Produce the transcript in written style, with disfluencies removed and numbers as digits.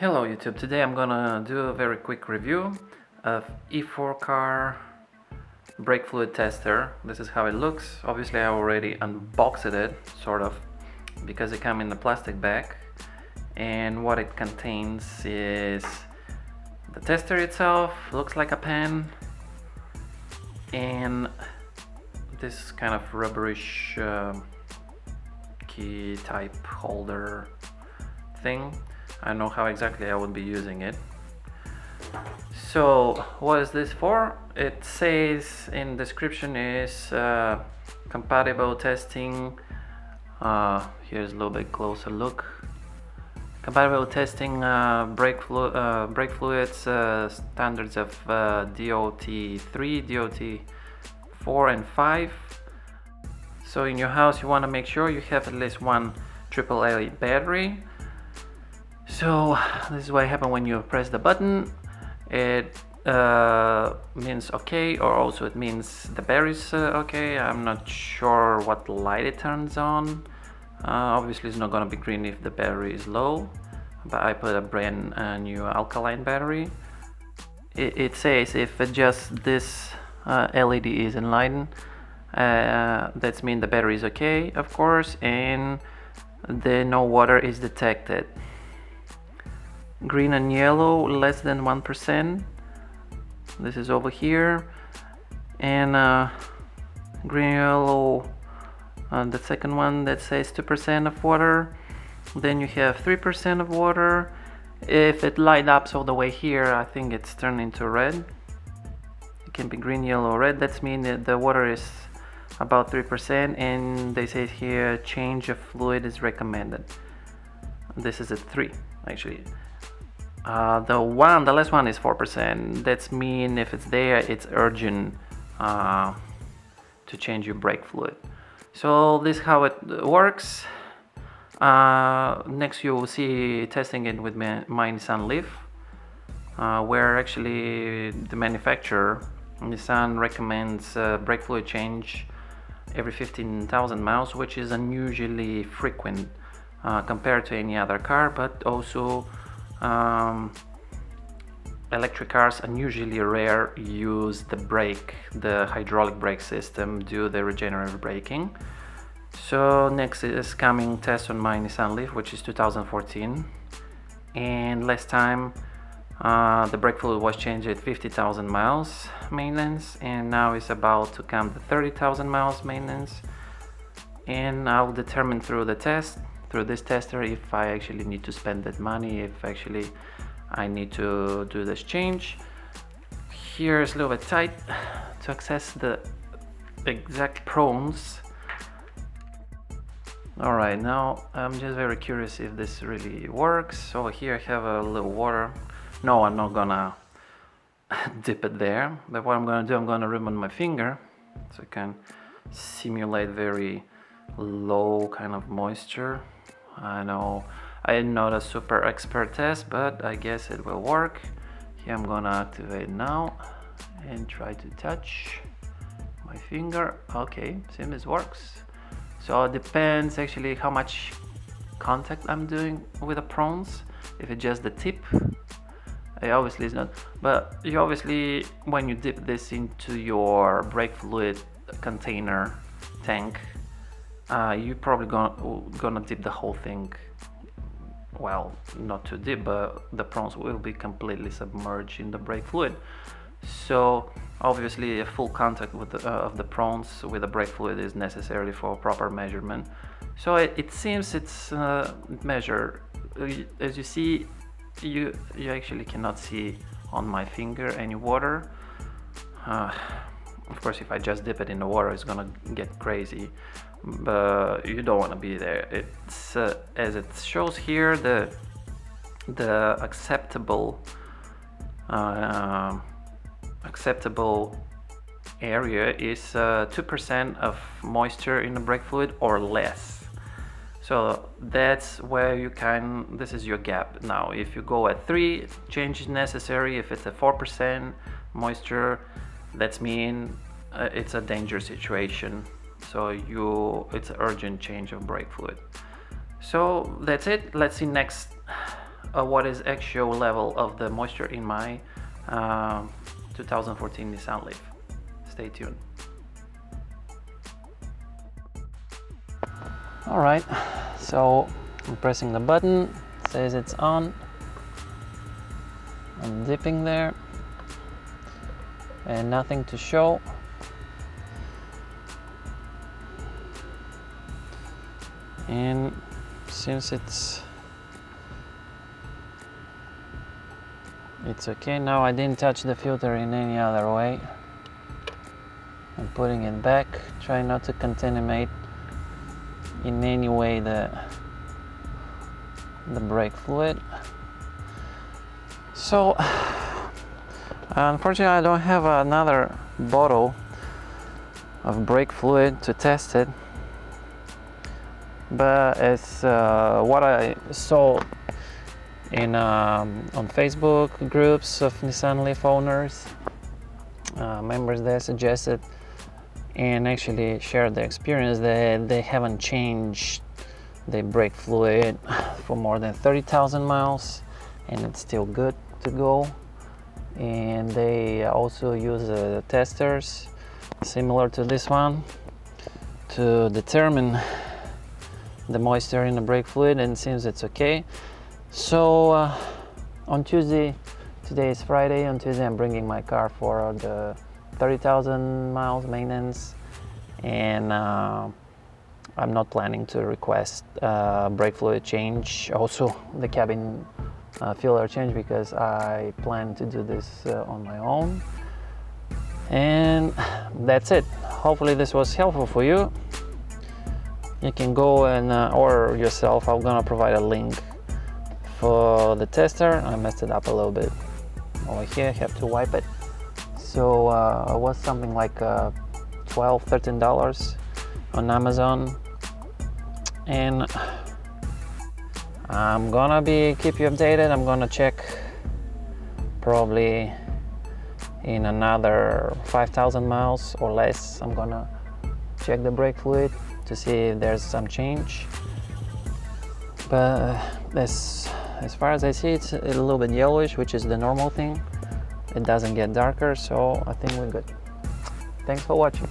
Hello YouTube, today I'm gonna do a very quick review of E4 car brake fluid tester. This is how it looks. Obviously I already unboxed it, sort of, because it comes in a plastic bag, and what it contains is the tester itself, looks like a pen, and this kind of rubberish key type holder thing. I don't know how exactly I would be using it. So what is this for? It says in description is compatible testing. Here's a little bit closer look. Compatible testing brake fluids standards of DOT3, DOT4 and 5. So in your house you want to make sure you have at least one AAA battery. So this is what happens when you press the button. It means okay, or also it means the battery's okay. I'm not sure what light it turns on. Obviously it's not gonna be green if the battery is low, but I put a brand new alkaline battery. It says if just this LED is enlightened, that means the battery is okay, of course, and then no water is detected. Green and yellow less than 1%. This is over here, and green yellow, the second one that says 2% of water. Then you have 3% of water. If it light up all the way here, I think it's turned into red. It can be green, yellow, red. That means that the water is about 3%, and they say here change of fluid is recommended. This is a 3 actually. The last one is 4%. That's mean if it's there, it's urgent to change your brake fluid. So this is how it works. Next you will see testing it with my Nissan Leaf, where actually the manufacturer, Nissan, recommends brake fluid change every 15,000 miles, which is unusually frequent compared to any other car, but also electric cars unusually rare use the hydraulic brake system, do the regenerative braking. So next is coming test on my Nissan Leaf, which is 2014, and last time the brake fluid was changed at 50,000 miles maintenance, and now it's about to come to 30,000 miles maintenance, and I'll determine through this tester if I actually need to spend that money, if actually I need to do this change. Here is a little bit tight to access the exact prongs. Alright, now I'm just very curious if this really works. So here I have a little water. No, I'm not gonna dip it there, but what I'm gonna do, I'm gonna rub on my finger so I can simulate very low kind of moisture. I know I'm not a super expert test, but I guess it will work. Here I'm gonna activate now and try to touch my finger. Okay, seems it works. So it depends actually how much contact I'm doing with the prongs. If it's just the tip, it obviously is not, but you obviously, when you dip this into your brake fluid container tank, you probably gonna dip the whole thing. Well, not too deep, but the prongs will be completely submerged in the brake fluid. So obviously a full contact with of the prongs with the brake fluid is necessary for proper measurement. So it seems it's measured. As you see, you actually cannot see on my finger any water. Of course, if I just dip it in the water, it's gonna get crazy, but you don't want to be there. It's as it shows here, the acceptable area is 2% of moisture in the brake fluid or less. So that's where you can, this is your gap. Now if you go at 3, change is necessary. If it's a 4% moisture, that's mean it's a dangerous situation. So it's an urgent change of brake fluid. So that's it. Let's see next what is actual level of the moisture in my 2014 Nissan Leaf. Stay tuned. Alright, so I'm pressing the button, it says it's on. I'm dipping there and nothing to show. And since it's okay now, I didn't touch the filter in any other way. I'm putting it back, try not to contaminate in any way the brake fluid. So unfortunately I don't have another bottle of brake fluid to test it, but as what I saw in on Facebook groups of Nissan Leaf owners, members there suggested and actually shared their experience that they haven't changed the brake fluid for more than 30,000 miles and it's still good to go. And they also use testers similar to this one to determine the moisture in the brake fluid, and it seems it's okay. So on Tuesday, today is Friday, on Tuesday I'm bringing my car for the 30,000 miles maintenance, and I'm not planning to request brake fluid change, also the cabin filter change, because I plan to do this on my own. And that's it. Hopefully this was helpful for you. You can go and order yourself. I'm gonna provide a link for the tester. I messed it up a little bit over here, have to wipe it. So it was something like $12–13 on Amazon, and I'm gonna keep you updated. I'm gonna check probably in another 5,000 miles or less. I'm gonna check the brake fluid to see if there's some change, but as far as I see, it's a little bit yellowish, which is the normal thing. It doesn't get darker, so I think we're good. Thanks for watching.